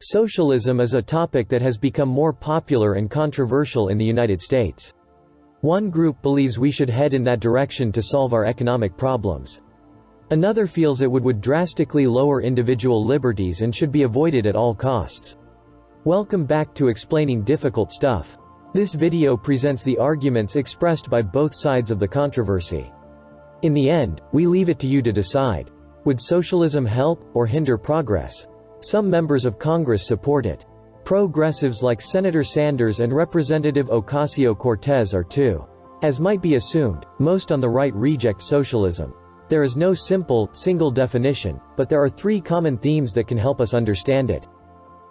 Socialism is a topic that has become more popular and controversial in the United States. One group believes we should head in that direction to solve our economic problems. Another feels it would drastically lower individual liberties and should be avoided at all costs. Welcome back to Explaining Difficult Stuff. This video presents the arguments expressed by both sides of the controversy. In the end, we leave it to you to decide. Would socialism help or hinder progress? Some members of Congress support it. Progressives like Senator Sanders and Representative Ocasio-Cortez are too. As might be assumed, most on the right reject socialism. There is no simple, single definition, but there are three common themes that can help us understand it.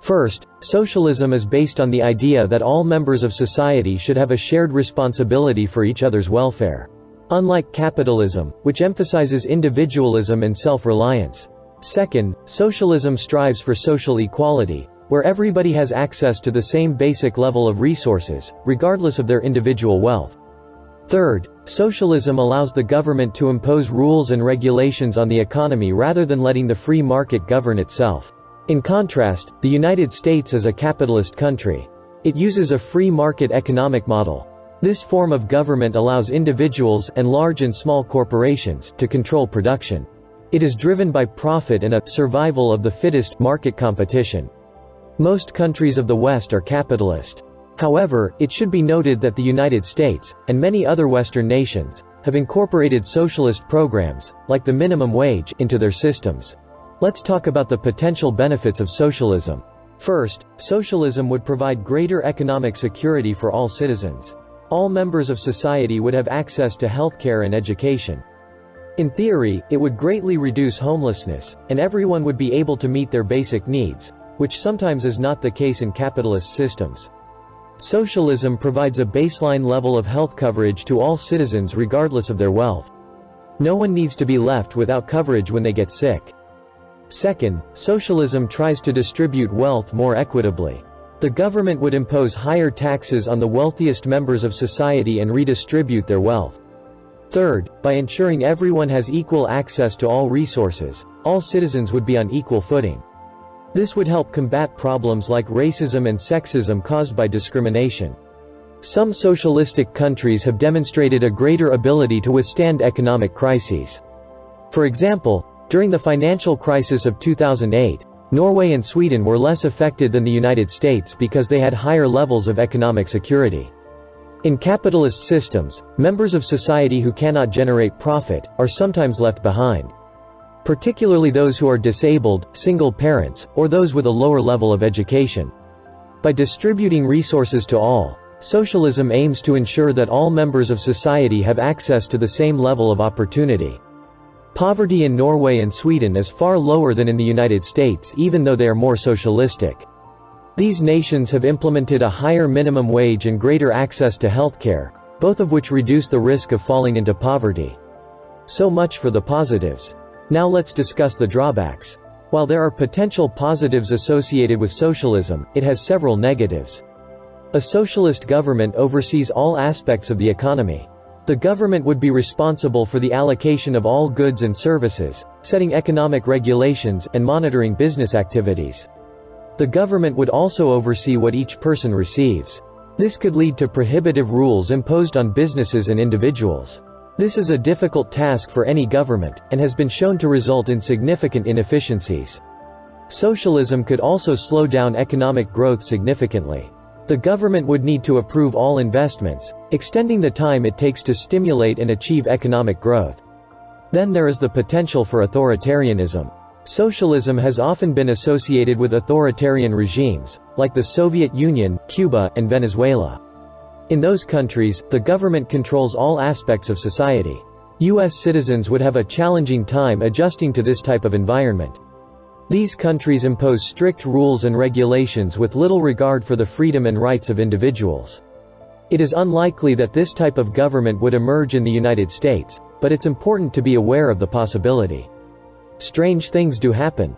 First, socialism is based on the idea that all members of society should have a shared responsibility for each other's welfare. Unlike capitalism, which emphasizes individualism and self-reliance. Second, socialism strives for social equality, where everybody has access to the same basic level of resources, regardless of their individual wealth. Third, socialism allows the government to impose rules and regulations on the economy rather than letting the free market govern itself. In contrast, the United States is a capitalist country. It uses a free market economic model. This form of government allows individuals and large and small corporations to control production. It is driven by profit and a survival of the fittest market competition. Most countries of the West are capitalist. However, it should be noted that the United States, and many other Western nations, have incorporated socialist programs, like the minimum wage, into their systems. Let's talk about the potential benefits of socialism. First, socialism would provide greater economic security for all citizens. All members of society would have access to healthcare and education. In theory, it would greatly reduce homelessness, and everyone would be able to meet their basic needs, which sometimes is not the case in capitalist systems. Socialism provides a baseline level of health coverage to all citizens regardless of their wealth. No one needs to be left without coverage when they get sick. Second, socialism tries to distribute wealth more equitably. The government would impose higher taxes on the wealthiest members of society and redistribute their wealth. Third, by ensuring everyone has equal access to all resources, all citizens would be on equal footing. This would help combat problems like racism and sexism caused by discrimination. Some socialistic countries have demonstrated a greater ability to withstand economic crises. For example, during the financial crisis of 2008, Norway and Sweden were less affected than the United States because they had higher levels of economic security. In capitalist systems, members of society who cannot generate profit are sometimes left behind. Particularly those who are disabled, single parents, or those with a lower level of education. By distributing resources to all, socialism aims to ensure that all members of society have access to the same level of opportunity. Poverty in Norway and Sweden is far lower than in the United States even though they are more socialistic. These nations have implemented a higher minimum wage and greater access to healthcare, both of which reduce the risk of falling into poverty. So much for the positives. Now let's discuss the drawbacks. While there are potential positives associated with socialism, it has several negatives. A socialist government oversees all aspects of the economy. The government would be responsible for the allocation of all goods and services, setting economic regulations, and monitoring business activities. The government would also oversee what each person receives. This could lead to prohibitive rules imposed on businesses and individuals. This is a difficult task for any government, and has been shown to result in significant inefficiencies. Socialism could also slow down economic growth significantly. The government would need to approve all investments, extending the time it takes to stimulate and achieve economic growth. Then there is the potential for authoritarianism. Socialism has often been associated with authoritarian regimes, like the Soviet Union, Cuba, and Venezuela. In those countries, the government controls all aspects of society. U.S. citizens would have a challenging time adjusting to this type of environment. These countries impose strict rules and regulations with little regard for the freedom and rights of individuals. It is unlikely that this type of government would emerge in the United States, but it's important to be aware of the possibility. Strange things do happen.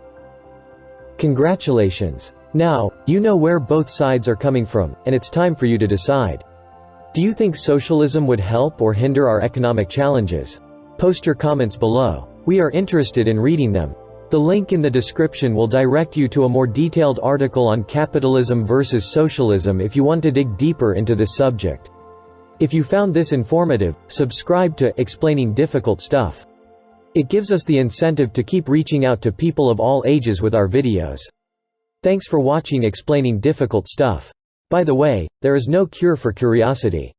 Congratulations! Now, you know where both sides are coming from, and it's time for you to decide. Do you think socialism would help or hinder our economic challenges? Post your comments below. We are interested in reading them. The link in the description will direct you to a more detailed article on capitalism versus socialism if you want to dig deeper into this subject. If you found this informative, subscribe to Explaining Difficult Stuff. It gives us the incentive to keep reaching out to people of all ages with our videos. Thanks for watching Explaining Difficult Stuff. By the way, there is no cure for curiosity.